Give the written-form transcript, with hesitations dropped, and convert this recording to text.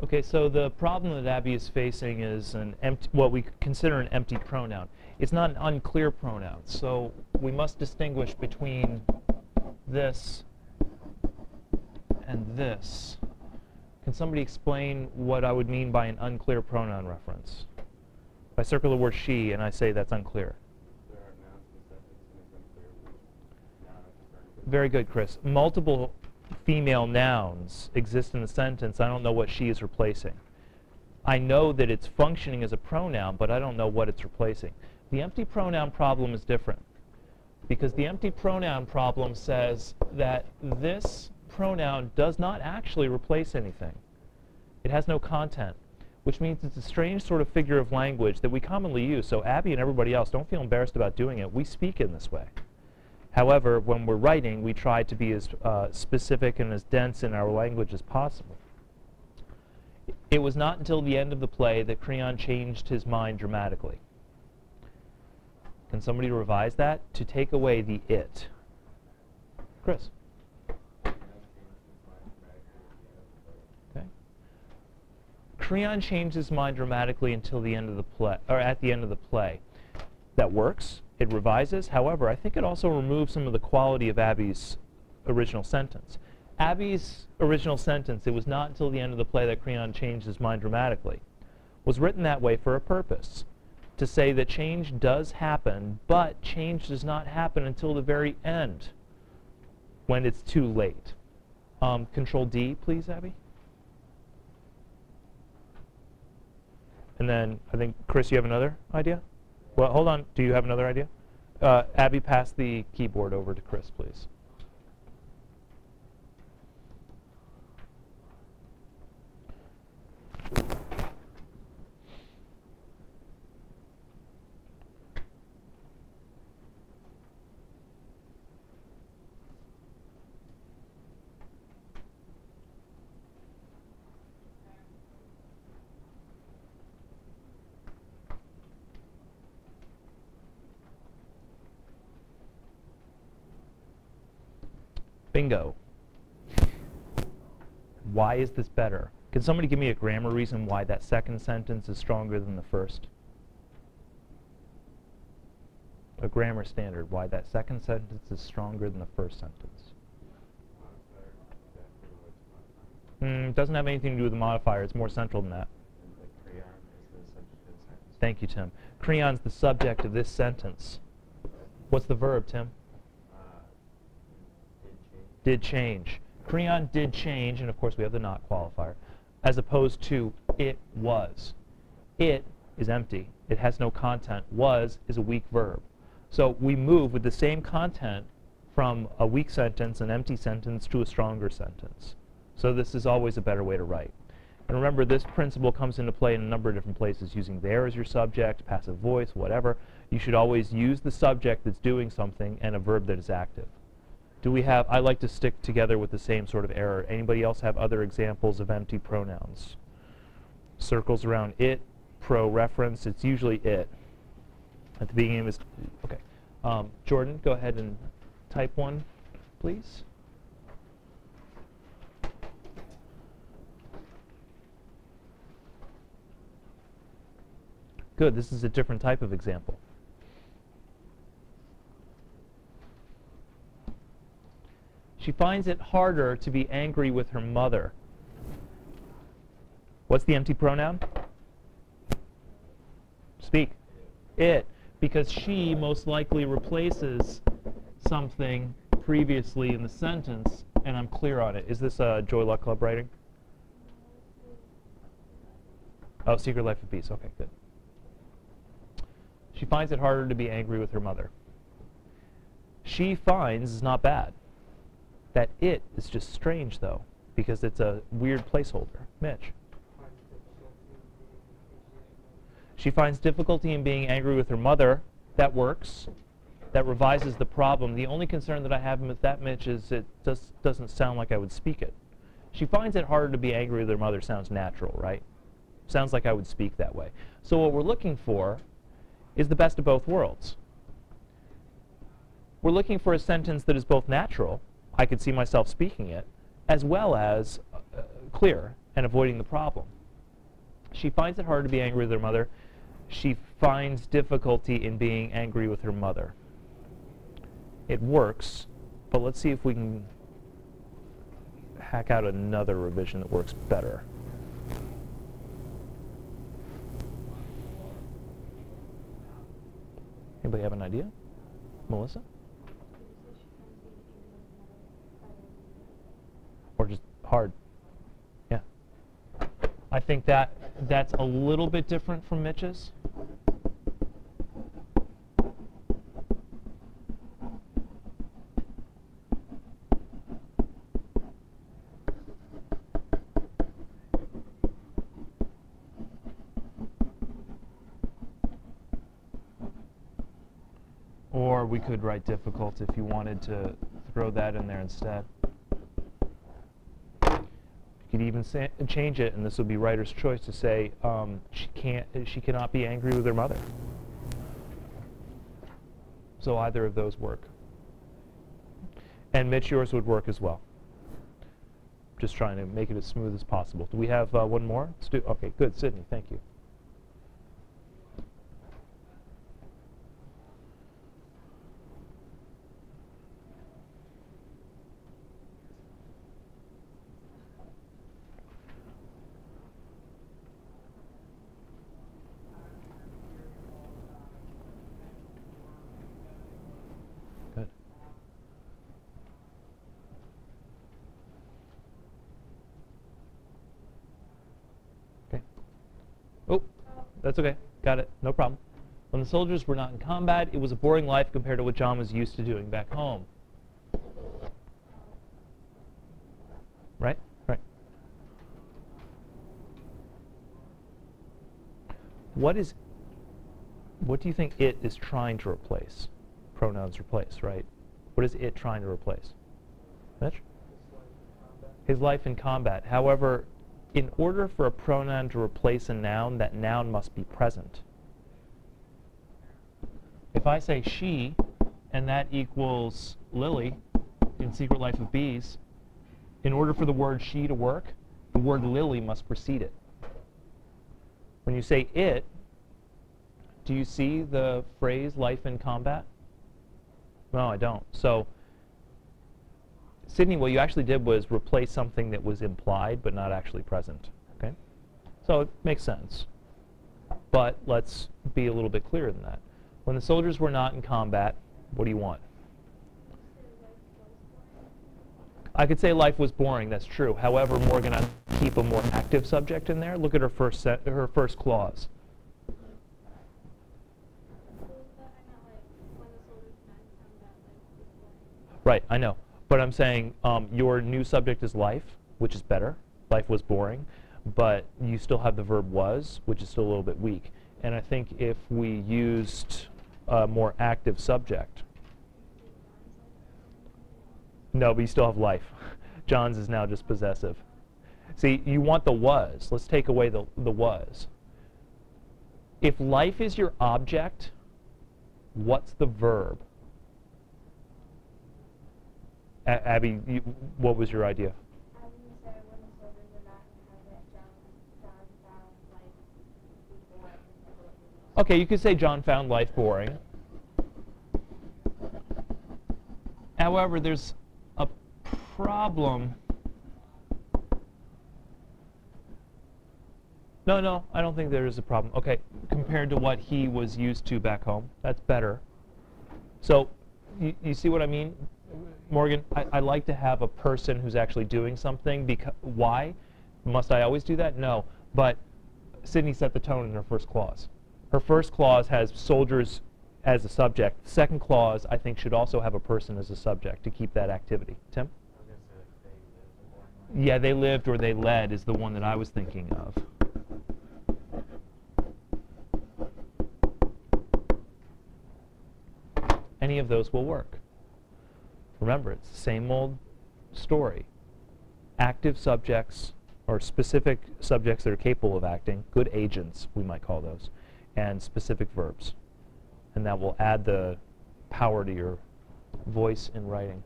Okay, so the problem that Abby is facing is what we consider an empty pronoun. It's not an unclear pronoun, so we must distinguish between this and this. Can somebody explain what I would mean by an unclear pronoun reference? If I circle the word she and I say that's unclear. There are nouns in the sentence and it's unclear which noun is referring to. Very good, Chris. Multiple female nouns exist in the sentence. I don't know what she is replacing. I know that it's functioning as a pronoun, but I don't know what it's replacing. The empty pronoun problem is different, because the empty pronoun problem says that this pronoun does not actually replace anything. It has no content, which means it's a strange sort of figure of language that we commonly use. So Abby and everybody else, don't feel embarrassed about doing it. We speak in this way. However, when we're writing, we try to be as specific and as dense in our language as possible. It was not until the end of the play that Creon changed his mind dramatically. Can somebody revise that? To take away the it. Chris. Okay. Creon changed his mind dramatically until the end of the play, or at the end of the play. That works. It revises. However, I think it also removes some of the quality of Abby's original sentence. Abby's original sentence, it was not until the end of the play that Creon changed his mind dramatically, was written that way for a purpose. To say that change does happen, but change does not happen until the very end, when it's too late. Control D, please, Abby. And then, I think, Chris, you have another idea? Well, hold on. Do you have another idea? Abby, pass the keyboard over to Chris, please. Bingo. Why is this better? Can somebody give me a grammar reason why that second sentence is stronger than the first? A grammar standard, why that second sentence is stronger than the first sentence. It doesn't have anything to do with the modifier. It's more central than that. Thank you, Tim. Creon's the subject of this sentence. What's the verb, Tim? Did change. Creon did change, and of course we have the not qualifier, as opposed to it was. It is empty. It has no content. Was is a weak verb. So we move with the same content from a weak sentence, an empty sentence, to a stronger sentence. So this is always a better way to write. And remember, this principle comes into play in a number of different places, using there as your subject, passive voice, whatever. You should always use the subject that's doing something and a verb that is active. Do we have, I like to stick together with the same sort of error. Anybody else have other examples of empty pronouns? Circles around it, pro reference, it's usually it. At the beginning of this, okay. Jordan, go ahead and type one, please. Good, this is a different type of example. She finds it harder to be angry with her mother. What's the empty pronoun? Speak. It. Because she most likely replaces something previously in the sentence, and I'm clear on it. Is this Joy Luck Club writing? Oh, Secret Life of Peace. Okay, good. She finds it harder to be angry with her mother. She finds is not bad. That it is just strange, though, because it's a weird placeholder. Mitch. She finds difficulty in being angry with her mother. That works. That revises the problem. The only concern that I have with that, Mitch, is it doesn't sound like I would speak it. She finds it harder to be angry with her mother sounds natural, right? Sounds like I would speak that way. So what we're looking for is the best of both worlds. We're looking for a sentence that is both natural, I could see myself speaking it, as well as clear. and avoiding the problem. She finds it hard to be angry with her mother. She finds difficulty in being angry with her mother. It works, but let's see if we can hack out another revision that works better. Anybody have an idea? Melissa? Or just hard? Yeah. I think that's a little bit different from Mitch's. Or we could write difficult if you wanted to throw that in there instead. You could even change it, and this would be writer's choice, to say she cannot be angry with her mother. So either of those work. And Mitch, yours would work as well. Just trying to make it as smooth as possible. Do we have one more? Let's do. Okay, good. Sydney, thank you. Good. Okay. Oh, that's okay. Got it. No problem. When the soldiers were not in combat, it was a boring life compared to what John was used to doing back home. Right? Right. What do you think it is trying to replace? Pronouns replace, right? What is it trying to replace? Mitch? His life in combat. However, in order for a pronoun to replace a noun, that noun must be present. If I say she, and that equals Lily in Secret Life of Bees, in order for the word she to work, the word Lily must precede it. When you say it, do you see the phrase life in combat? No, I don't. So, Sydney, what you actually did was replace something that was implied but not actually present. Okay? So it makes sense. But let's be a little bit clearer than that. When the soldiers were not in combat, what do you want? I could say life was boring, that's true. However, Morgan, I'd keep a more active subject in there. Look at her first clause. Right, I know. But I'm saying your new subject is life, which is better. Life was boring. But you still have the verb was, which is still a little bit weak. And I think if we used a more active subject. No, but you still have life. John's is now just possessive. See, you want the was. Let's take away the was. If life is your object, what's the verb? Abby, what was your idea? Okay, you could say John found life boring. However, there's a problem. No, I don't think there is a problem. Okay, compared to what he was used to back home, that's better. So, you see what I mean? Morgan, I like to have a person who's actually doing something. Why? Must I always do that? No. But Sydney set the tone in her first clause. Her first clause has soldiers as a subject. The second clause, I think, should also have a person as a subject to keep that activity. Tim? Yeah, they lived or they led is the one that I was thinking of. Any of those will work. Remember, it's the same old story. Active subjects, or specific subjects that are capable of acting, good agents, we might call those, and specific verbs. And that will add the power to your voice in writing.